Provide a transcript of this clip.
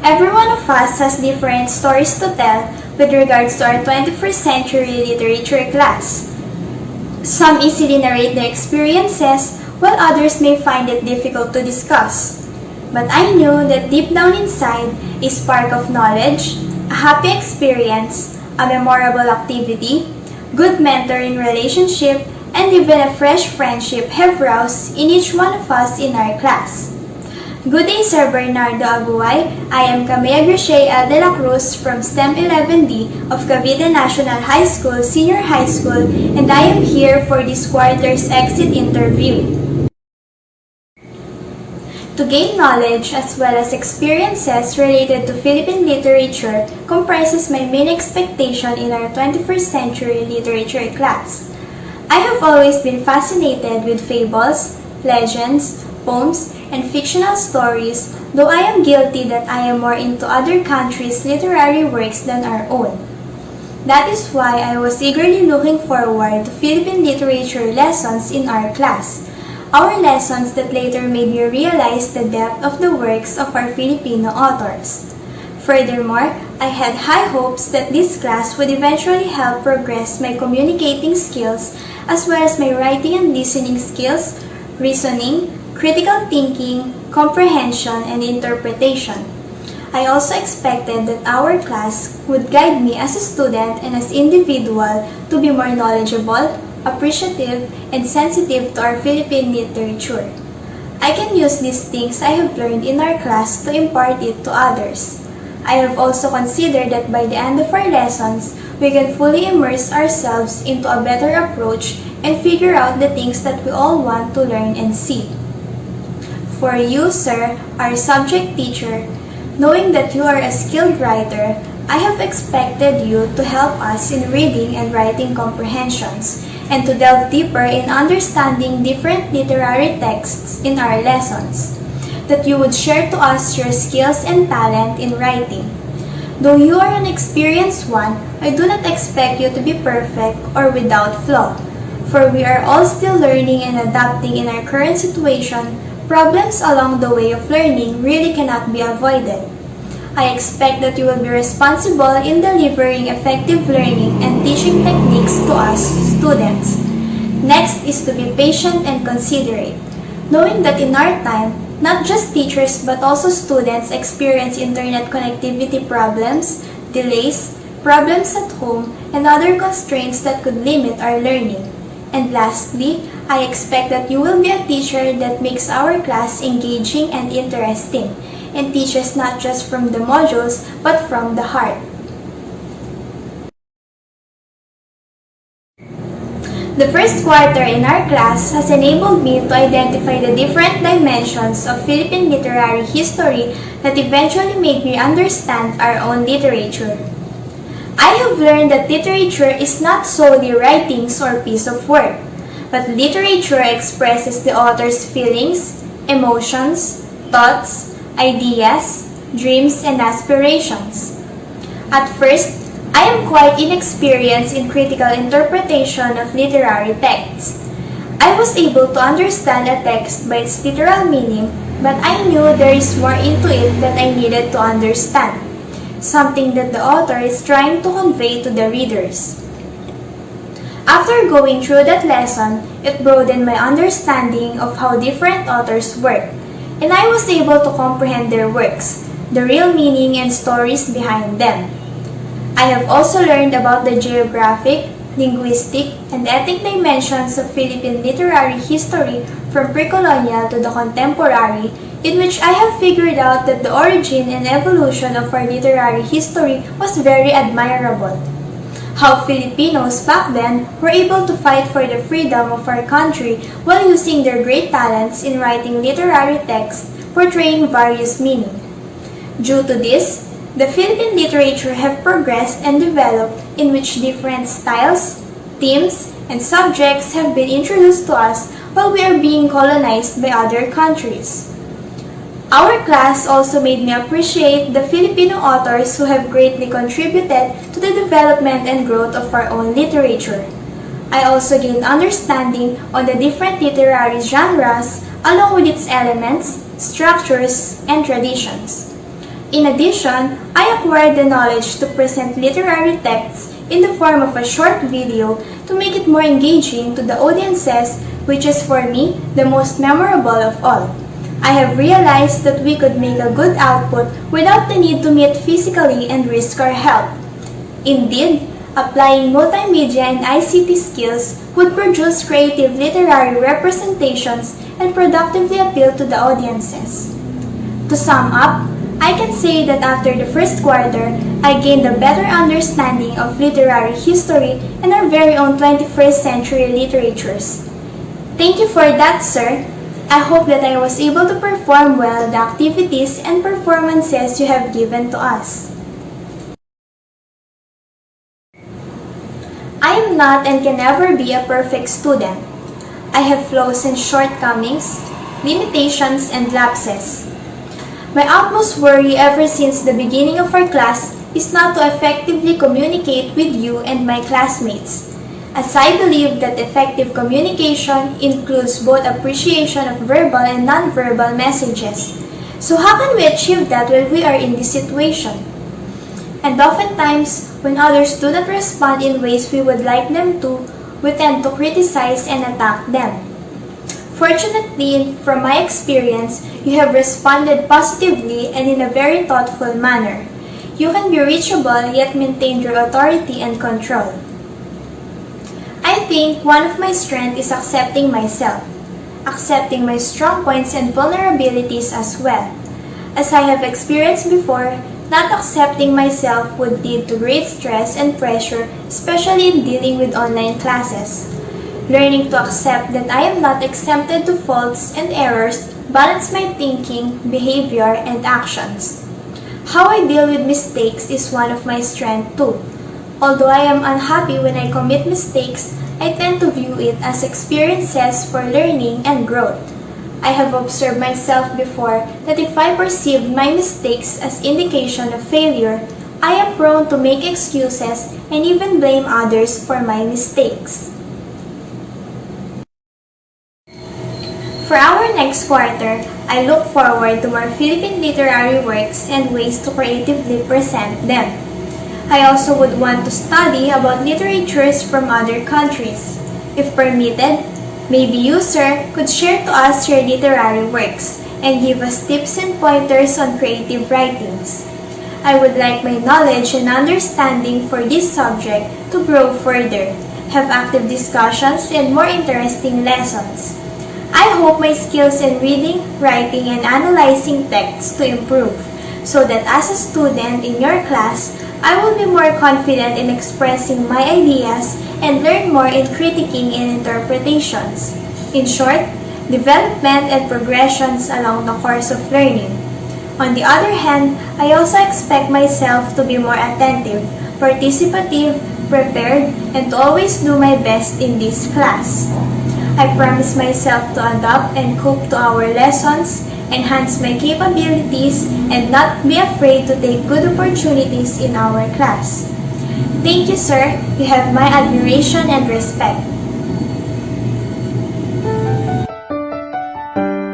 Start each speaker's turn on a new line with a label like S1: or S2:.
S1: Every one of us has different stories to tell with regards to our 21st century literature class. Some easily narrate their experiences, while others may find it difficult to discuss. But I know that deep down inside, a spark of knowledge, a happy experience, a memorable activity, good mentoring relationship, and even a fresh friendship have roused in each one of us in our class. Good day, Sir Bernardo Aguay. I am Camilla Grishay de la Cruz from STEM 11D of Cavite National High School, Senior High School, and I am here for this quarter's exit interview. To gain knowledge as well as experiences related to Philippine literature comprises my main expectation in our 21st century literature class. I have always been fascinated with fables, legends, poems, and fictional stories, though I am guilty that I am more into other countries' literary works than our own. That is why I was eagerly looking forward to Philippine literature lessons in our class, our lessons that later made me realize the depth of the works of our Filipino authors. Furthermore, I had high hopes that this class would eventually help progress my communicating skills as well as my writing and listening skills, reasoning, critical thinking, comprehension, and interpretation. I also expected that our class would guide me as a student and as individual to be more knowledgeable, appreciative, and sensitive to our Philippine literature. I can use these things I have learned in our class to impart it to others. I have also considered that by the end of our lessons, we can fully immerse ourselves into a better approach and figure out the things that we all want to learn and see. For you, sir, our subject teacher, knowing that you are a skilled writer, I have expected you to help us in reading and writing comprehensions, and to delve deeper in understanding different literary texts in our lessons, that you would share to us your skills and talent in writing. Though you are an experienced one, I do not expect you to be perfect or without flaw, for we are all still learning and adapting in our current situation. Problems along the way of learning really cannot be avoided. I expect that you will be responsible in delivering effective learning and teaching techniques to us students. Next is to be patient and considerate, knowing that in our time, not just teachers but also students experience internet connectivity problems, delays, problems at home, and other constraints that could limit our learning. And lastly, I expect that you will be a teacher that makes our class engaging and interesting, and teaches not just from the modules, but from the heart. The first quarter in our class has enabled me to identify the different dimensions of Philippine literary history that eventually made me understand our own literature. I have learned that literature is not solely writings or piece of work, but literature expresses the author's feelings, emotions, thoughts, ideas, dreams, and aspirations. At first, I am quite inexperienced in critical interpretation of literary texts. I was able to understand a text by its literal meaning, but I knew there is more into it that I needed to understand, something that the author is trying to convey to the readers. After going through that lesson, it broadened my understanding of how different authors work, and I was able to comprehend their works, the real meaning and stories behind them. I have also learned about the geographic, linguistic, and ethnic dimensions of Philippine literary history from pre-colonial to the contemporary, in which I have figured out that the origin and evolution of our literary history was very admirable. How Filipinos back then were able to fight for the freedom of our country while using their great talents in writing literary texts portraying various meanings. Due to this, the Philippine literature have progressed and developed in which different styles, themes, and subjects have been introduced to us while we are being colonized by other countries. Our class also made me appreciate the Filipino authors who have greatly contributed to the development and growth of our own literature. I also gained understanding on the different literary genres along with its elements, structures, and traditions. In addition, I acquired the knowledge to present literary texts in the form of a short video to make it more engaging to the audiences, which is for me the most memorable of all. I have realized that we could make a good output without the need to meet physically and risk our health. Indeed, applying multimedia and ICT skills would produce creative literary representations and productively appeal to the audiences. To sum up, I can say that after the first quarter, I gained a better understanding of literary history and our very own 21st century literatures. Thank you for that, sir. I hope that I was able to perform well the activities and performances you have given to us. I am not and can never be a perfect student. I have flaws and shortcomings, limitations and lapses. My utmost worry ever since the beginning of our class is not to effectively communicate with you and my classmates, as I believe that effective communication includes both appreciation of verbal and nonverbal messages. So how can we achieve that when we are in this situation? And oftentimes, when others do not respond in ways we would like them to, we tend to criticize and attack them. Fortunately, from my experience, you have responded positively and in a very thoughtful manner. You can be reachable yet maintain your authority and control. I think one of my strengths is accepting myself, accepting my strong points and vulnerabilities as well. As I have experienced before, not accepting myself would lead to great stress and pressure, especially in dealing with online classes. Learning to accept that I am not exempted to faults and errors balance my thinking, behavior, and actions. How I deal with mistakes is one of my strengths too. Although I am unhappy when I commit mistakes, I tend to view it as experiences for learning and growth. I have observed myself before that if I perceive my mistakes as indication of failure, I am prone to make excuses and even blame others for my mistakes. For our next quarter, I look forward to more Philippine literary works and ways to creatively present them. I also would want to study about literatures from other countries. If permitted, maybe you, sir, could share to us your literary works and give us tips and pointers on creative writings. I would like my knowledge and understanding for this subject to grow further, have active discussions, and more interesting lessons. I hope my skills in reading, writing, and analyzing texts to improve, so that as a student in your class, I will be more confident in expressing my ideas and learn more in critiquing and interpretations. In short, development and progressions along the course of learning. On the other hand, I also expect myself to be more attentive, participative, prepared, and to always do my best in this class. I promise myself to adapt and cope to our lessons, enhance my capabilities, and not be afraid to take good opportunities in our class. Thank you, sir. You have my admiration and respect.